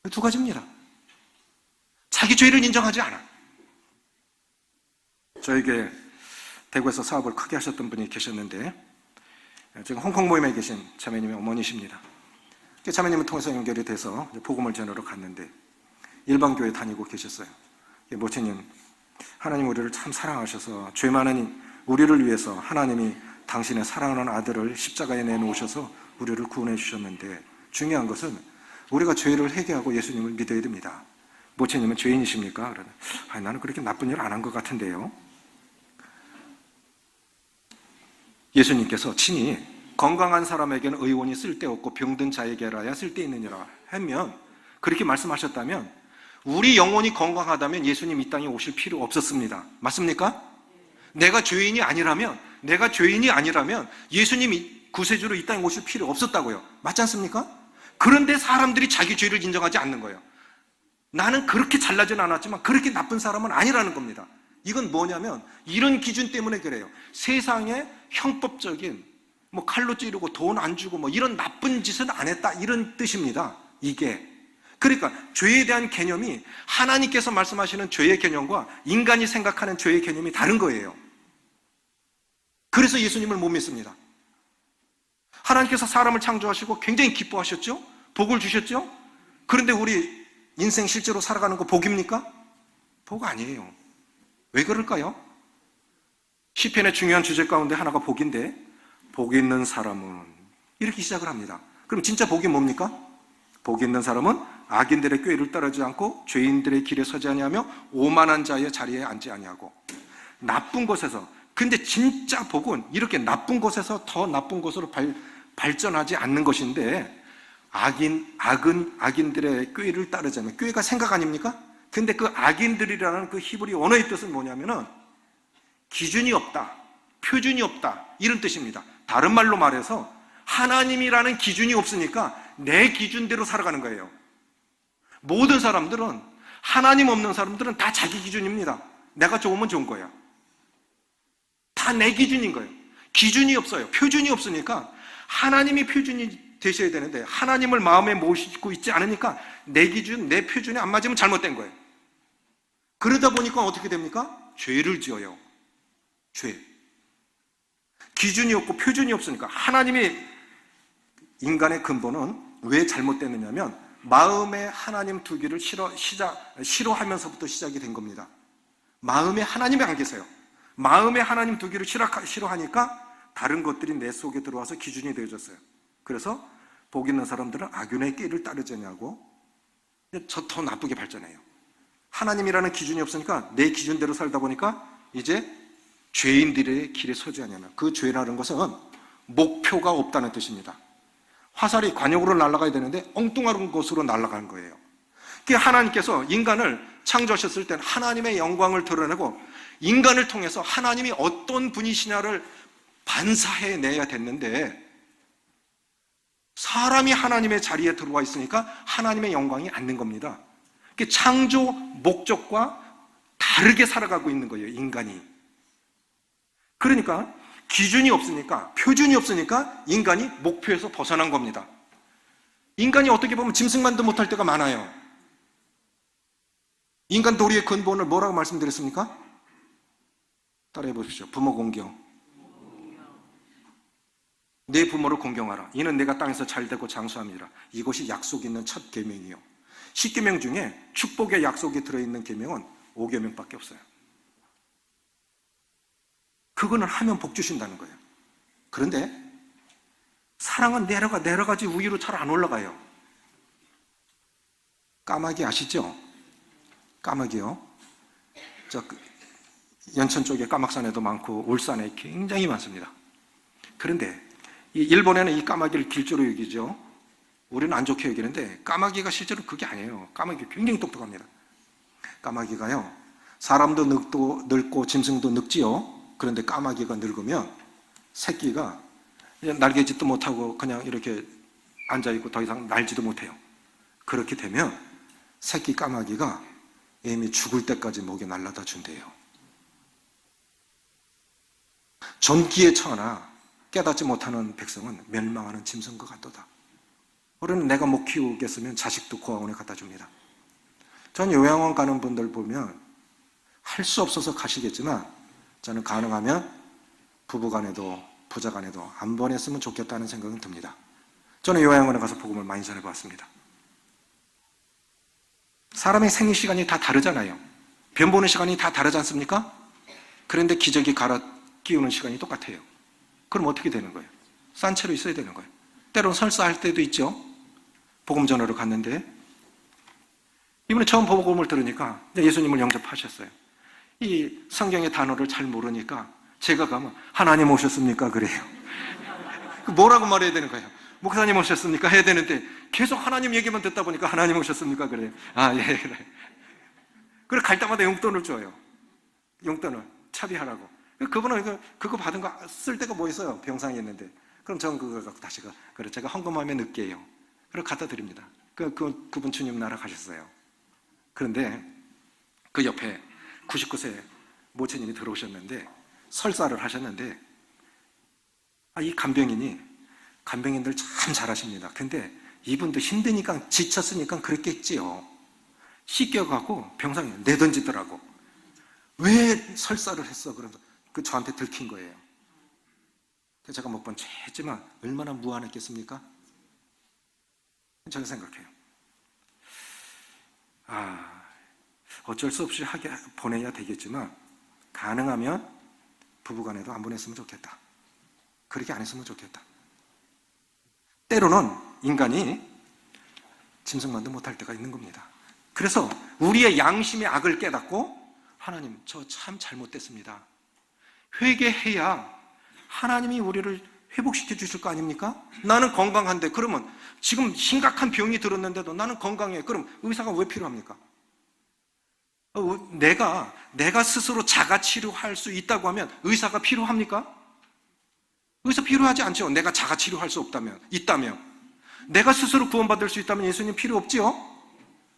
두 가지입니다. 자기 죄를 인정하지 않아. 저에게 대구에서 사업을 크게 하셨던 분이 계셨는데, 지금 홍콩 모임에 계신 자매님의 어머니십니다. 자매님을 통해서 연결이 돼서 복음을 전하러 갔는데 일반교회 다니고 계셨어요. 모친님, 하나님 우리를 참 사랑하셔서 죄 많은 우리를 위해서 하나님이 당신의 사랑하는 아들을 십자가에 내놓으셔서 우리를 구원해 주셨는데, 중요한 것은 우리가 죄를 회개하고 예수님을 믿어야 됩니다. 모친님은 죄인이십니까? 그러면 나는 그렇게 나쁜 일 안 한 것 같은데요. 예수님께서 친히 건강한 사람에게는 의원이 쓸데없고 병든 자에게라야 쓸데있느니라 하면, 그렇게 말씀하셨다면 우리 영혼이 건강하다면 예수님 이 땅에 오실 필요 없었습니다. 맞습니까? 내가 죄인이 아니라면 예수님이 구세주로 이 땅에 오실 필요 없었다고요. 맞지 않습니까? 그런데 사람들이 자기 죄를 인정하지 않는 거예요. 나는 그렇게 잘나진 않았지만 그렇게 나쁜 사람은 아니라는 겁니다. 이건 뭐냐면 이런 기준 때문에 그래요. 세상에 형법적인 칼로 찌르고 돈 안 주고 이런 나쁜 짓은 안 했다, 이런 뜻입니다. 이게 그러니까 죄에 대한 개념이 하나님께서 말씀하시는 죄의 개념과 인간이 생각하는 죄의 개념이 다른 거예요. 그래서 예수님을 못 믿습니다. 하나님께서 사람을 창조하시고 굉장히 기뻐하셨죠? 복을 주셨죠? 그런데 우리 인생 실제로 살아가는 거 복입니까? 복 아니에요. 왜 그럴까요? 시편의 중요한 주제 가운데 하나가 복인데, 복 있는 사람은, 이렇게 시작을 합니다. 그럼 진짜 복이 뭡니까? 복 있는 사람은 악인들의 꾀를 따르지 않고 죄인들의 길에 서지 아니하며 오만한 자의 자리에 앉지 아니하고. 나쁜 곳에서, 근데 진짜 복은 이렇게 나쁜 곳에서 더 나쁜 곳으로 발전하지 않는 것인데, 악인들의 꾀를 따르자면, 꾀가 생각 아닙니까? 근데 그 악인들이라는 그 히브리 언어의 뜻은 뭐냐면은 기준이 없다, 표준이 없다, 이런 뜻입니다. 다른 말로 말해서 하나님이라는 기준이 없으니까 내 기준대로 살아가는 거예요. 모든 사람들은, 하나님 없는 사람들은 다 자기 기준입니다. 내가 좋으면 좋은 거야. 다 내 기준인 거예요. 기준이 없어요. 표준이 없으니까 하나님이 표준이 되셔야 되는데 하나님을 마음에 모시고 있지 않으니까 내 기준, 내 표준이 안 맞으면 잘못된 거예요. 그러다 보니까 어떻게 됩니까? 죄를 지어요. 죄. 기준이 없고 표준이 없으니까. 하나님이, 인간의 근본은 왜 잘못됐느냐면 마음에 하나님 두기를 싫어하면서부터 시작이 된 겁니다. 마음에 하나님이 안 계세요. 마음에 하나님 두기를 싫어하니까 다른 것들이 내 속에 들어와서 기준이 되어졌어요. 그래서 복 있는 사람들은 악인의 길을 따르자냐고 저 더 나쁘게 발전해요. 하나님이라는 기준이 없으니까 내 기준대로 살다 보니까 이제 죄인들의 길에 서지 않냐면, 그 죄라는 것은 목표가 없다는 뜻입니다. 화살이 관역으로 날아가야 되는데 엉뚱한 곳으로 날아가는 거예요. 하나님께서 인간을 창조하셨을 때는 하나님의 영광을 드러내고 인간을 통해서 하나님이 어떤 분이시냐를 반사해내야 됐는데, 사람이 하나님의 자리에 들어와 있으니까 하나님의 영광이 안 된 겁니다. 창조 목적과 다르게 살아가고 있는 거예요, 인간이. 그러니까 기준이 없으니까, 표준이 없으니까 인간이 목표에서 벗어난 겁니다. 인간이 어떻게 보면 짐승만도 못할 때가 많아요. 인간 도리의 근본을 뭐라고 말씀드렸습니까? 따라해 보십시오. 부모 공경. 내 부모를 공경하라. 이는 내가 땅에서 잘되고 장수함이라. 이것이 약속 있는 첫 계명이요. 10계명 중에 축복의 약속이 들어있는 계명은 5계명밖에 없어요. 그거는 하면 복 주신다는 거예요. 그런데 사랑은 내려가지 위로 잘 안 올라가요. 까마귀 아시죠? 까마귀요. 연천 쪽에 까막산에도 많고 울산에 굉장히 많습니다. 그런데 일본에는 이 까마귀를 길조로 여기죠. 우리는 안 좋게 여기는데 까마귀가 실제로 그게 아니에요. 까마귀가 굉장히 똑똑합니다. 까마귀가요, 사람도 늙고 짐승도 늙지요. 그런데 까마귀가 늙으면 새끼가 날개짓도 못하고 그냥 이렇게 앉아있고 더 이상 날지도 못해요. 그렇게 되면 새끼 까마귀가 이미 죽을 때까지 목에 날라다 준대요. 전기에 처하나 깨닫지 못하는 백성은 멸망하는 짐승과 같도다. 우리는 내가 못 키우겠으면 자식도 고아원에 갖다 줍니다. 전 요양원 가는 분들 보면 할 수 없어서 가시겠지만 저는 가능하면 부부간에도 부자간에도 안 보냈으면 좋겠다는 생각은 듭니다. 저는 요양원에 가서 복음을 많이 전해봤습니다. 사람의 생리 시간이 다 다르잖아요. 변 보는 시간이 다 다르지 않습니까? 그런데 기저귀 갈아 끼우는 시간이 똑같아요. 그럼 어떻게 되는 거예요? 싼 채로 있어야 되는 거예요. 때로는 설사할 때도 있죠. 복음 전하러 갔는데 이번에 처음 복음을 들으니까 예수님을 영접하셨어요. 이 성경의 단어를 잘 모르니까 제가 가면 하나님 오셨습니까? 그래요. 뭐라고 말해야 되는 거예요? 목사님 오셨습니까? 해야 되는데 계속 하나님 얘기만 듣다 보니까 하나님 오셨습니까? 그래요. 아, 예, 그래. 그리고 갈 때마다 용돈을 줘요. 용돈을 차비하라고. 그분은 그거 받은 거 쓸 데가 뭐 있어요? 병상에 있는데. 그럼 저는 그걸 갖고 다시 그래, 제가 헌금하면 늦게요. 그리고 갖다 드립니다. 그분 주님 나라 가셨어요. 그런데 그 옆에 99세 모친님이 들어오셨는데 설사를 하셨는데 이 간병인들 참 잘하십니다. 근데 이분도 힘드니까 지쳤으니까 그랬겠지요. 씻겨가고 병상에 내던지더라고. 왜 설사를 했어? 그러면서 저한테 들킨 거예요. 제가 몇 번 했지만 얼마나 무안했겠습니까? 저는 생각해요. 어쩔 수 없이 보내야 되겠지만 가능하면 부부간에도 안 보냈으면 좋겠다. 그렇게 안 했으면 좋겠다. 때로는 인간이 짐승만도 못할 때가 있는 겁니다. 그래서 우리의 양심의 악을 깨닫고 하나님, 저 참 잘못됐습니다. 회개해야 하나님이 우리를 회복시켜 주실 거 아닙니까? 나는 건강한데, 그러면 지금 심각한 병이 들었는데도 나는 건강해. 그럼 의사가 왜 필요합니까? 내가 스스로 자가 치료할 수 있다고 하면 의사가 필요합니까? 의사 필요하지 않죠. 내가 자가 치료할 수 있다면. 내가 스스로 구원받을 수 있다면 예수님 필요 없지요?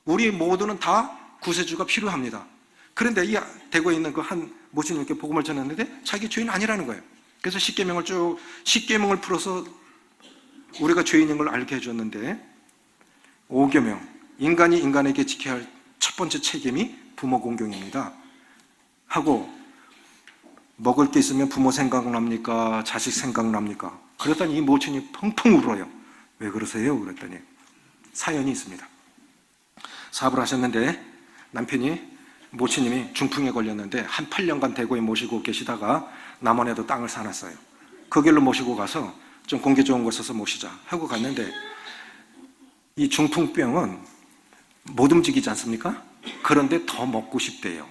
우리 모두는 다 구세주가 필요합니다. 그런데 이 대구에 있는 그 한 모친님께 복음을 전했는데 자기 죄인 아니라는 거예요. 그래서 10계명을 풀어서 우리가 죄인인 걸 알게 해줬는데 5계명, 인간이 인간에게 지켜야 할 첫 번째 책임이 부모 공경입니다. 하고 먹을 게 있으면 부모 생각납니까? 자식 생각납니까? 그랬더니 이 모친이 펑펑 울어요. 왜 그러세요? 그랬더니 사연이 있습니다. 사업을 하셨는데 모친님이 중풍에 걸렸는데 한 8년간 대구에 모시고 계시다가 남원에도 땅을 사놨어요. 그 길로 모시고 가서 좀 공기 좋은 곳에서 모시자 하고 갔는데 이 중풍병은 못 움직이지 않습니까? 그런데 더 먹고 싶대요.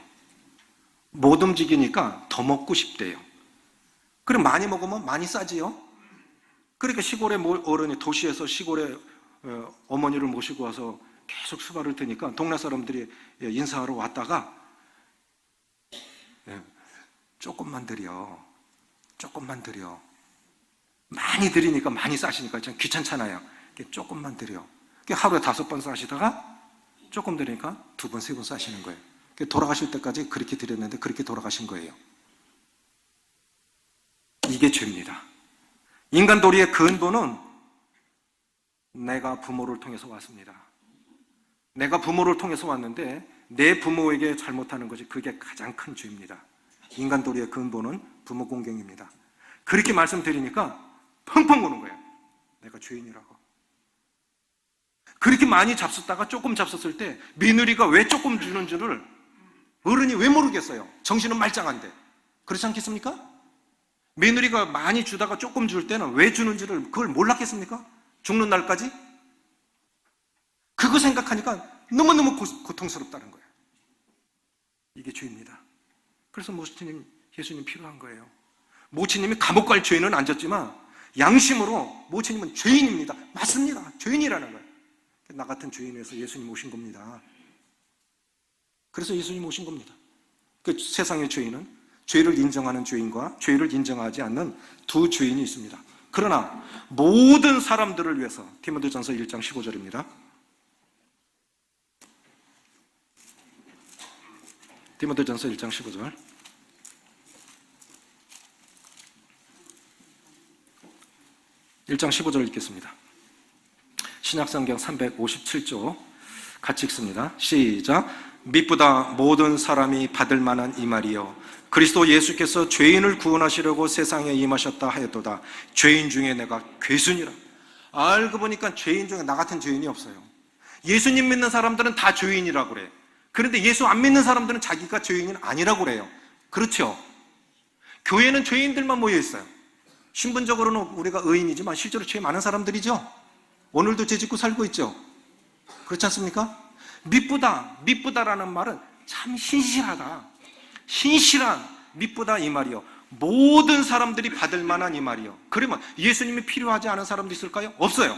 못 움직이니까 더 먹고 싶대요. 그럼 많이 먹으면 많이 싸지요? 그러니까 시골의 어른이 도시에서 시골에 어머니를 모시고 와서 계속 수발을 드니까 동네 사람들이 인사하러 왔다가 조금만 드려. 많이 드리니까 많이 싸시니까 참 귀찮잖아요. 조금만 드려. 하루에 5번 싸시다가 조금 드리니까 2번, 3번 싸시는 거예요. 돌아가실 때까지 그렇게 드렸는데 그렇게 돌아가신 거예요. 이게 죄입니다. 인간 도리의 근본은 내가 부모를 통해서 왔습니다. 내가 부모를 통해서 왔는데 내 부모에게 잘못하는 것이 그게 가장 큰 죄입니다. 인간 도리의 근본은 부모 공경입니다. 그렇게 말씀드리니까 펑펑 우는 거예요. 내가 죄인이라고. 그렇게 많이 잡숫다가 조금 잡숫을 때 며느리가 왜 조금 주는 줄을 어른이 왜 모르겠어요? 정신은 말짱한데. 그렇지 않겠습니까? 며느리가 많이 주다가 조금 줄 때는 왜 주는지를 그걸 몰랐겠습니까? 죽는 날까지? 그거 생각하니까 너무너무 고통스럽다는 거예요. 이게 죄입니다. 그래서 모친님, 예수님 필요한 거예요. 모친님이 감옥 갈 죄는 안 졌지만 양심으로 모친님은 죄인입니다. 맞습니다. 죄인이라는 거예요. 나 같은 죄인 위해서 예수님 오신 겁니다. 그래서 예수님 오신 겁니다. 그 세상의 죄인은 죄를 인정하는 죄인과 죄를 인정하지 않는 두 죄인이 있습니다. 그러나 모든 사람들을 위해서 디모데전서 1장 15절입니다. 디모데전서 1장 15절. (1장 15절) 읽겠습니다. 신약성경 357조 같이 읽습니다. 시작. 미쁘다 모든 사람이 받을 만한 이 말이요 그리스도 예수께서 죄인을 구원하시려고 세상에 임하셨다 하였도다. 죄인 중에 내가 괴순이라. 알고 보니까 죄인 중에 나 같은 죄인이 없어요. 예수님 믿는 사람들은 다 죄인이라고 그래. 그런데 예수 안 믿는 사람들은 자기가 죄인이 아니라고 그래요. 그렇죠? 교회는 죄인들만 모여 있어요. 신분적으로는 우리가 의인이지만 실제로 죄 많은 사람들이죠. 오늘도 죄 짓고 살고 있죠. 그렇지 않습니까? 미쁘다라는 말은 참 신실하다. 신실한 미쁘다 이 말이요. 모든 사람들이 받을 만한 이 말이요. 그러면 예수님이 필요하지 않은 사람도 있을까요? 없어요.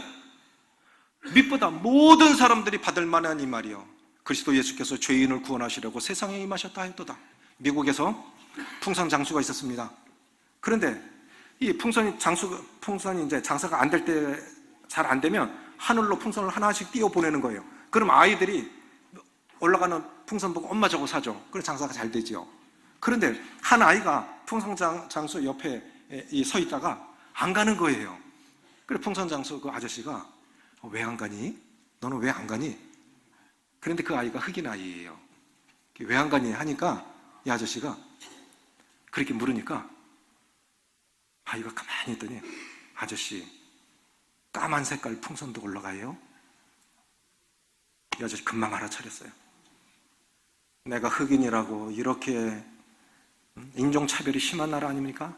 미쁘다 모든 사람들이 받을 만한 이 말이요. 그리스도 예수께서 죄인을 구원하시려고 세상에 임하셨다 하였도다. 미국에서 풍선 장수가 있었습니다. 그런데 이 풍선이 이제 장사가 안 될 때 잘 안 되면 하늘로 풍선을 하나씩 띄워 보내는 거예요. 그럼 아이들이 올라가는 풍선 보고 엄마 저거 사줘. 그럼 장사가 잘 되죠. 그런데 한 아이가 풍선 장수 옆에 서 있다가 안 가는 거예요. 그래 풍선 장수 그 아저씨가 왜 안 가니? 너는 왜 안 가니? 그런데 그 아이가 흑인 아이예요. 왜 안 가니? 하니까 이 아저씨가 그렇게 물으니까 아이가 가만히 있더니 아저씨 까만 색깔 풍선도 올라가요? 이 아저씨 금방 알아차렸어요. 내가 흑인이라고 이렇게 인종차별이 심한 나라 아닙니까?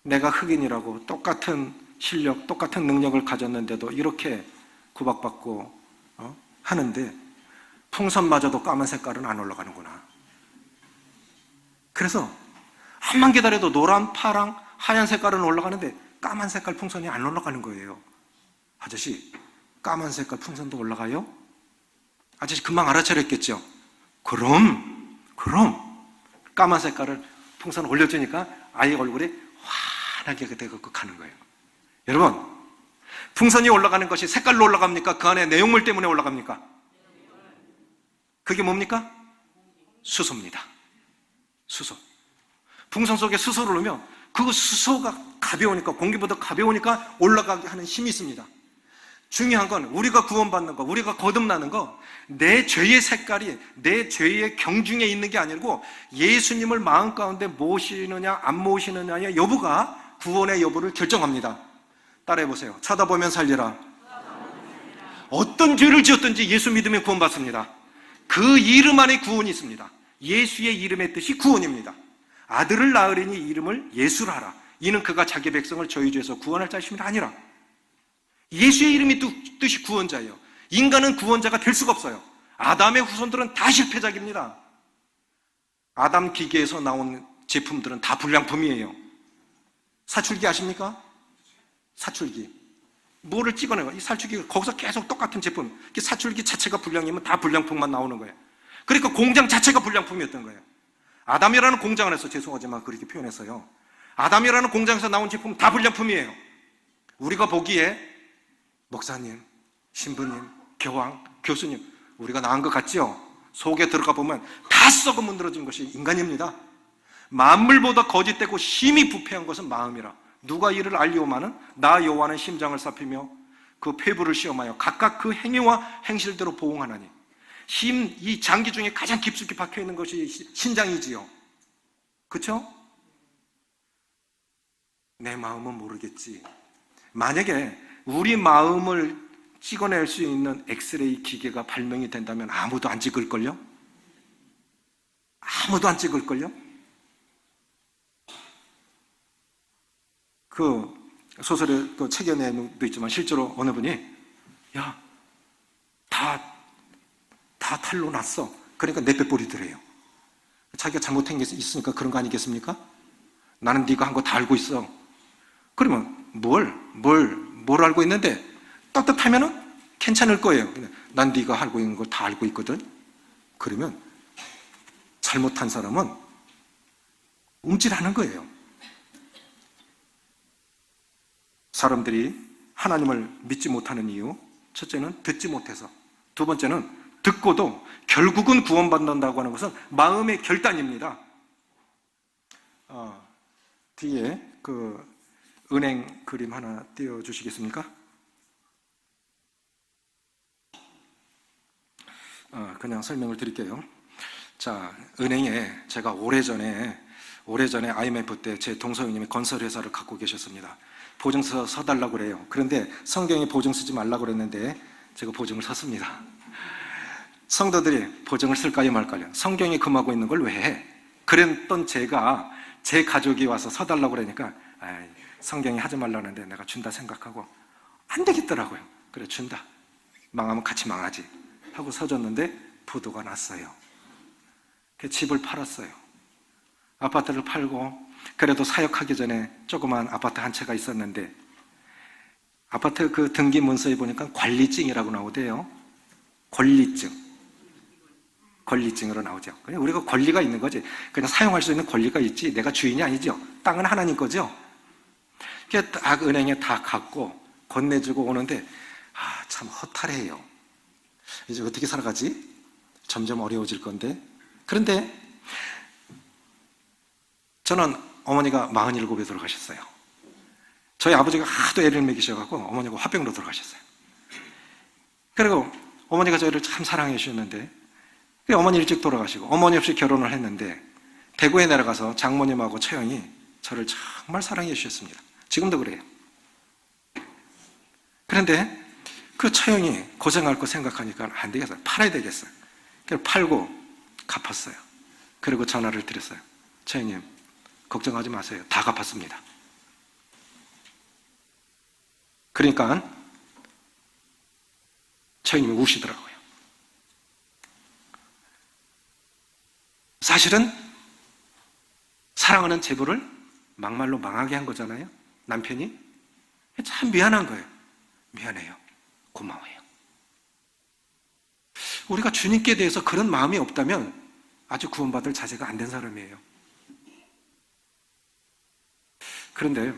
내가 흑인이라고 똑같은 실력, 똑같은 능력을 가졌는데도 이렇게 구박받고 하는데 풍선마저도 까만 색깔은 안 올라가는구나. 그래서 한만 기다려도 노란, 파랑, 하얀 색깔은 올라가는데 까만 색깔 풍선이 안 올라가는 거예요. 아저씨, 까만 색깔 풍선도 올라가요? 아저씨 금방 알아차렸겠죠? 그럼 까만 색깔을 풍선 올려주니까 아이 얼굴이 환하게 되고 가는 거예요. 여러분, 풍선이 올라가는 것이 색깔로 올라갑니까? 그 안에 내용물 때문에 올라갑니까? 그게 뭡니까? 수소입니다. 수소. 풍선 속에 수소를 넣으면 그 수소가 가벼우니까, 공기보다 가벼우니까 올라가게 하는 힘이 있습니다. 중요한 건 우리가 구원받는 거, 우리가 거듭나는 거, 내 죄의 색깔이 내 죄의 경중에 있는 게 아니고 예수님을 마음 가운데 모시느냐 안 모시느냐의 여부가 구원의 여부를 결정합니다. 따라해 보세요. 쳐다보면 살리라. 어떤 죄를 지었든지 예수 믿으면 구원받습니다. 그 이름 안에 구원이 있습니다. 예수의 이름의 뜻이 구원입니다. 아들을 낳으리니 이름을 예수라 하라. 이는 그가 자기 백성을 저주에서 구원할 자이심이라 아니라. 예수의 이름이 뜻이 구원자예요. 인간은 구원자가 될 수가 없어요. 아담의 후손들은 다 실패작입니다. 아담 기계에서 나온 제품들은 다 불량품이에요. 사출기 아십니까? 사출기. 뭐를 찍어내요? 이 사출기가 거기서 계속 똑같은 제품. 사출기 자체가 불량이면 다 불량품만 나오는 거예요. 그러니까 공장 자체가 불량품이었던 거예요. 아담이라는 공장 안에서, 죄송하지만 그렇게 표현했어요. 아담이라는 공장에서 나온 제품은 다 불량품이에요. 우리가 보기에 목사님, 신부님, 교황, 교수님, 우리가 나은 것 같지요? 속에 들어가 보면 다 썩어 문드러진 것이 인간입니다. 만물보다 거짓되고 심히 부패한 것은 마음이라. 누가 이를 알리오마는 나 여호와는 심장을 살피며 그 폐부를 시험하여 각각 그 행위와 행실대로 보응하나니. 이 장기 중에 가장 깊숙이 박혀 있는 것이 신장이지요. 그렇죠? 내 마음은 모르겠지. 만약에 우리 마음을 찍어낼 수 있는 엑스레이 기계가 발명이 된다면 아무도 안 찍을걸요? 아무도 안 찍을걸요? 그 소설에 그 책의 내용도 있지만 실제로 어느 분이 야, 다 탈로 났어. 그러니까 내 빼뿌리더래요. 자기가 잘못한 게 있으니까 그런 거 아니겠습니까? 나는 네가 한 거 다 알고 있어. 그러면 뭘 알고 있는데 떳떳하면은 괜찮을 거예요. 난 네가 알고 있는 걸 다 알고 있거든. 그러면 잘못한 사람은 움찔하는 거예요. 사람들이 하나님을 믿지 못하는 이유, 첫째는 듣지 못해서, 두 번째는 듣고도 결국은 구원받는다고 하는 것은 마음의 결단입니다. 뒤에 그 은행 그림 하나 띄워주시겠습니까? 그냥 설명을 드릴게요. 자, 은행에 제가 오래전에 IMF 때 제 동서형님이 건설회사를 갖고 계셨습니다. 보증서 서달라고 그래요. 그런데 성경에 보증 쓰지 말라고 그랬는데 제가 보증을 섰습니다. 성도들이 보증을 쓸까요 말까요? 성경이 금하고 있는 걸 왜 해? 그랬던 제가 제 가족이 와서 서달라고 그러니까 성경이 하지 말라는데 내가 준다 생각하고 안 되겠더라고요. 그래 준다. 망하면 같이 망하지 하고 서줬는데 부도가 났어요. 집을 팔았어요. 아파트를 팔고 그래도 사역하기 전에 조그만 아파트 한 채가 있었는데 아파트 그 등기 문서에 보니까 관리증이라고 나오대요. 권리증으로 나오죠. 그냥 우리가 권리가 있는 거지. 그냥 사용할 수 있는 권리가 있지 내가 주인이 아니죠. 땅은 하나님 거죠. 그게 딱 은행에 다 갖고 건네주고 오는데 참 허탈해요. 이제 어떻게 살아가지? 점점 어려워질 건데. 그런데 저는 어머니가 47에 돌아가셨어요. 저희 아버지가 하도 애를 먹이셔가지고 어머니가 화병으로 돌아가셨어요. 그리고 어머니가 저희를 참 사랑해 주셨는데 어머니 일찍 돌아가시고 어머니 없이 결혼을 했는데 대구에 내려가서 장모님하고 처형이 저를 정말 사랑해 주셨습니다. 지금도 그래요. 그런데 그 처형이 고생할 거 생각하니까 안 되겠어요. 팔아야 되겠어요. 그래서 팔고 갚았어요. 그리고 전화를 드렸어요. 처형님 걱정하지 마세요. 다 갚았습니다. 그러니까 처형님이 우시더라고요. 사실은 사랑하는 제부를 막말로 망하게 한 거잖아요. 남편이. 참 미안한 거예요. 미안해요. 고마워요. 우리가 주님께 대해서 그런 마음이 없다면 아주 구원받을 자세가 안 된 사람이에요. 그런데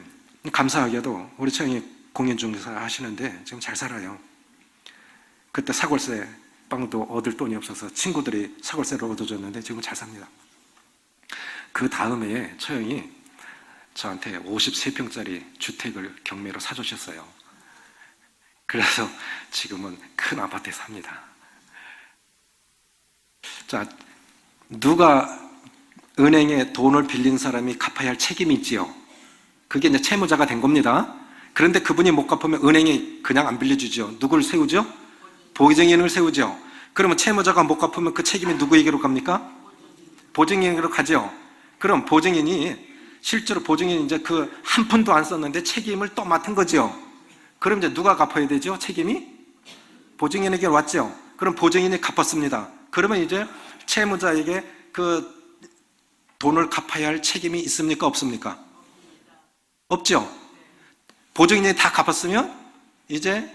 감사하게도 우리 처형이 공인중개사 하시는데 지금 잘 살아요. 그때 사골세 빵도 얻을 돈이 없어서 친구들이 사골세를 얻어줬는데 지금 잘 삽니다. 그 다음 해에 처형이 저한테 53평짜리 주택을 경매로 사주셨어요. 그래서 지금은 큰 아파트에 삽니다. 자, 누가 은행에 돈을 빌린 사람이 갚아야 할 책임이 있지요. 그게 이제 채무자가 된 겁니다. 그런데 그분이 못 갚으면 은행이 그냥 안 빌려주죠. 누굴 세우죠? 보증인을 세우죠. 그러면 채무자가 못 갚으면 그 책임이 누구에게로 갑니까? 보증인에게로 가죠. 그럼 보증인이 실제로 보증인이 이제 그 한 푼도 안 썼는데 책임을 또 맡은 거죠. 그럼 이제 누가 갚아야 되죠? 책임이? 보증인에게 왔죠. 그럼 보증인이 갚았습니다. 그러면 이제 채무자에게 그 돈을 갚아야 할 책임이 있습니까? 없습니까? 없죠. 보증인이 다 갚았으면 이제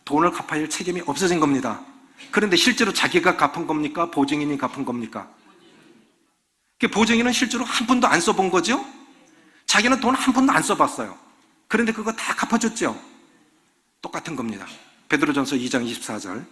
돈을 갚아야 할 책임이 없어진 겁니다. 그런데 실제로 자기가 갚은 겁니까? 보증인이 갚은 겁니까? 보증인은 실제로 한 푼도 안 써본 거죠? 자기는 돈 한 푼도 안 써봤어요. 그런데 그거 다 갚아줬죠? 똑같은 겁니다. 베드로전서 2장 24절.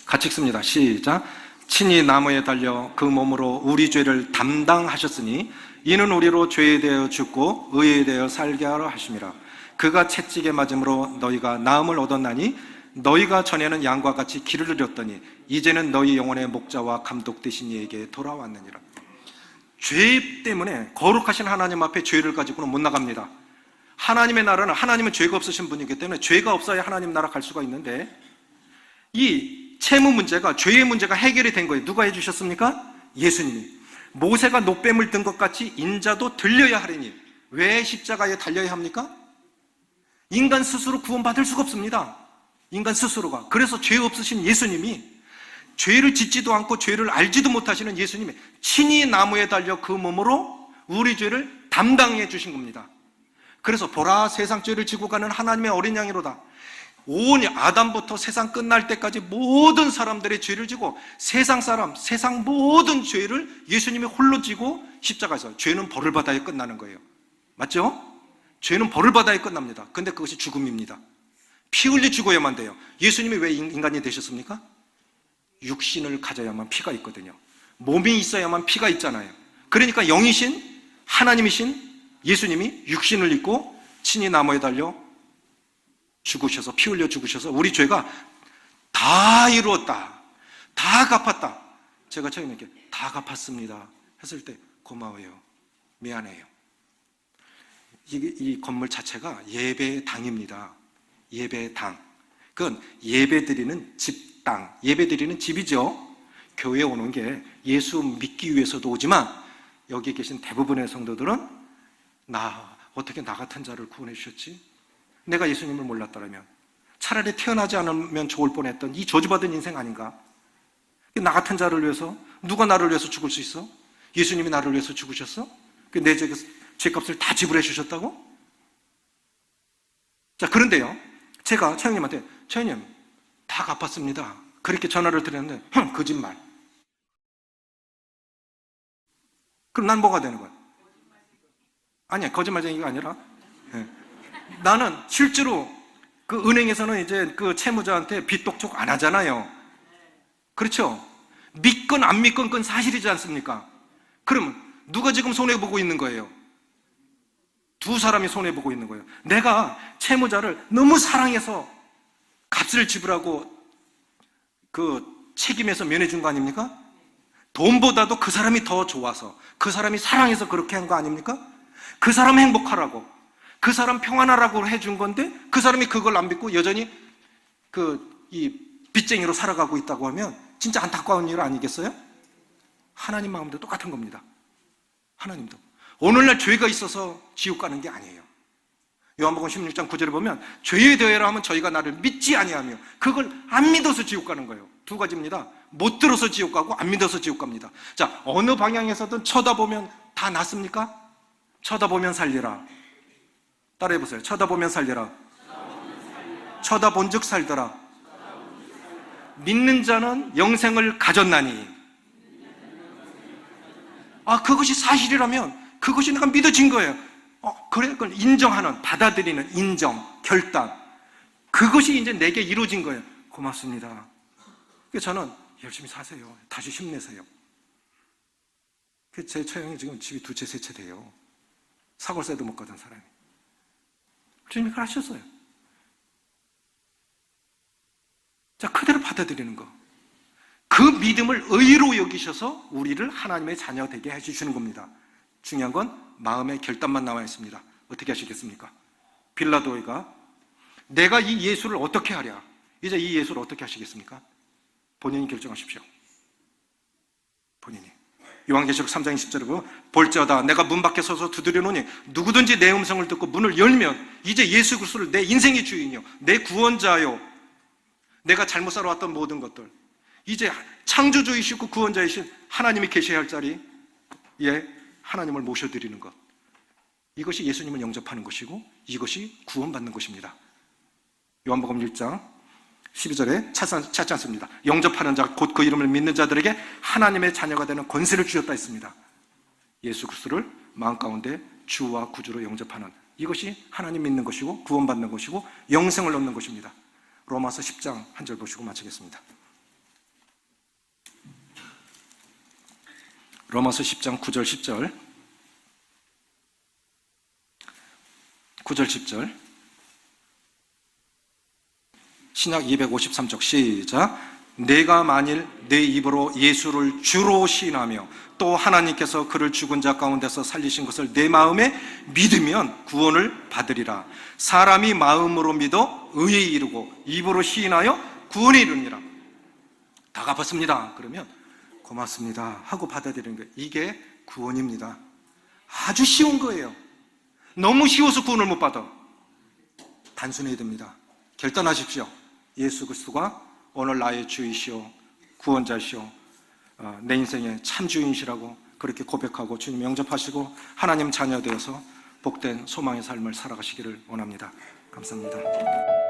같이 읽습니다. 시작. 친히 나무에 달려 그 몸으로 우리 죄를 담당하셨으니 이는 우리로 죄에 대하여 죽고 의에 대하여 살게 하려 하심이라. 그가 채찍에 맞음으로 너희가 나음을 얻었나니 너희가 전에는 양과 같이 길을 잃었더니 이제는 너희 영혼의 목자와 감독 되신 이에게 돌아왔느니라. 죄 때문에 거룩하신 하나님 앞에 죄를 가지고는 못 나갑니다. 하나님의 나라는, 하나님은 죄가 없으신 분이기 때문에 죄가 없어야 하나님 나라 갈 수가 있는데, 이 채무 문제가, 죄의 문제가 해결이 된 거예요. 누가 해주셨습니까? 예수님이. 모세가 노뱀을 든 것 같이 인자도 들려야 하리니. 왜 십자가에 달려야 합니까? 인간 스스로 구원받을 수가 없습니다. 인간 스스로가. 그래서 죄 없으신 예수님이, 죄를 짓지도 않고 죄를 알지도 못하시는 예수님이 친히 나무에 달려 그 몸으로 우리 죄를 담당해 주신 겁니다. 그래서 보라, 세상 죄를 지고 가는 하나님의 어린 양이로다. 온 아담부터 세상 끝날 때까지 모든 사람들의 죄를 지고 세상 사람, 세상 모든 죄를 예수님이 홀로 지고 십자가에서, 죄는 벌을 받아야 끝나는 거예요. 맞죠? 죄는 벌을 받아야 끝납니다. 근데 그것이 죽음입니다. 피 흘려 죽어야만 돼요. 예수님이 왜 인간이 되셨습니까? 육신을 가져야만 피가 있거든요. 몸이 있어야만 피가 있잖아요. 그러니까 영이신 하나님이신 예수님이 육신을 입고 친히 나무에 달려 죽으셔서, 피 흘려 죽으셔서 우리 죄가 다 이루었다, 다 갚았다. 제가 처음에 이렇게 다 갚았습니다 했을 때 고마워요, 미안해요. 이 건물 자체가 예배당입니다. 예배당. 그건 예배드리는 집당, 예배드리는 집이죠. 교회에 오는 게 예수 믿기 위해서도 오지만 여기 계신 대부분의 성도들은 어떻게 나 같은 자를 구원해 주셨지? 내가 예수님을 몰랐더라면 차라리 태어나지 않으면 좋을 뻔했던 이 저주받은 인생 아닌가? 나 같은 자를 위해서, 누가 나를 위해서 죽을 수 있어? 예수님이 나를 위해서 죽으셨어? 내 죄값을 다 지불해 주셨다고? 자, 그런데요, 제가 차영님한테, 차영님 다 갚았습니다 그렇게 전화를 드렸는데, 거짓말. 그럼 난 뭐가 되는 거야? 아니야, 거짓말쟁이가 아니라, 나는 실제로 그 은행에서는 이제 그 채무자한테 빚 독촉 안 하잖아요. 그렇죠? 믿건 안 믿건 그건 사실이지 않습니까? 그러면 누가 지금 손해보고 있는 거예요? 두 사람이 손해보고 있는 거예요. 내가 채무자를 너무 사랑해서 값을 지불하고 그 책임에서 면해준 거 아닙니까? 돈보다도 그 사람이 더 좋아서, 그 사람이 사랑해서 그렇게 한 거 아닙니까? 그 사람 행복하라고, 그 사람 평안하라고 해준 건데 그 사람이 그걸 안 믿고 여전히 이 빚쟁이로 살아가고 있다고 하면 진짜 안타까운 일 아니겠어요? 하나님 마음도 똑같은 겁니다. 하나님도 오늘날 죄가 있어서 지옥 가는 게 아니에요. 요한복음 16장 9절에 보면 죄에 대하여 하면 저희가 나를 믿지 아니하며, 그걸 안 믿어서 지옥 가는 거예요. 두 가지입니다. 못 들어서 지옥 가고 안 믿어서 지옥 갑니다. 자, 어느 방향에서든 쳐다보면 다 낫습니까? 쳐다보면 살리라. 따라해보세요. 쳐다보면 살리라. 쳐다본 즉 살더라. 믿는 자는 영생을 가졌나니. 그것이 사실이라면 그것이 내가 믿어진 거예요. 그래, 그걸 인정하는, 받아들이는 인정, 결단. 그것이 이제 내게 이루어진 거예요. 고맙습니다. 그래서 저는 열심히 사세요. 다시 힘내세요. 제 처형이 지금 집이 두 채, 세 채 돼요. 사골세도 못 가던 사람이. 주님이 그걸 하셨어요. 자, 그대로 받아들이는 거. 그 믿음을 의로 여기셔서 우리를 하나님의 자녀 되게 해주시는 겁니다. 중요한 건 마음의 결단만 나와 있습니다. 어떻게 하시겠습니까? 빌라도가 내가 이 예수를 어떻게 하랴? 이제 이 예수를 어떻게 하시겠습니까? 본인이 결정하십시오. 본인이. 요한계시록 3장 20절에 보면 볼지어다 내가 문 밖에 서서 두드려노니 누구든지 내 음성을 듣고 문을 열면 이제 예수 그리스도를 내 인생의 주인이요 내 구원자요 내가 잘못 살아왔던 모든 것들 이제 창조주이시고 구원자이신 하나님이 계셔야 할 자리에 하나님을 모셔드리는 것, 이것이 예수님을 영접하는 것이고 이것이 구원받는 것입니다. 요한복음 1장 12절에 찾지 않습니다. 영접하는 자 곧 그 이름을 믿는 자들에게 하나님의 자녀가 되는 권세를 주셨다 했습니다. 예수 그리스도를 마음 가운데 주와 구주로 영접하는 이것이 하나님 믿는 것이고 구원받는 것이고 영생을 얻는 것입니다. 로마서 10장 한 절 보시고 마치겠습니다. 로마서 10장 9절 10절 9절 10절 신약 253쪽 시작. 내가 만일 내 입으로 예수를 주로 시인하며 또 하나님께서 그를 죽은 자 가운데서 살리신 것을 내 마음에 믿으면 구원을 받으리라. 사람이 마음으로 믿어 의에 이르고 입으로 시인하여 구원에 이르니라. 다 갚았습니다. 그러면 고맙습니다 하고 받아들이는 거예요. 이게 구원입니다. 아주 쉬운 거예요. 너무 쉬워서 구원을 못 받아. 단순해야 됩니다. 결단하십시오. 예수 그리스도가 오늘 나의 주이시오 구원자시오 내 인생의 참 주인이시라고 그렇게 고백하고 주님 영접하시고 하나님 자녀 되어서 복된 소망의 삶을 살아가시기를 원합니다. 감사합니다.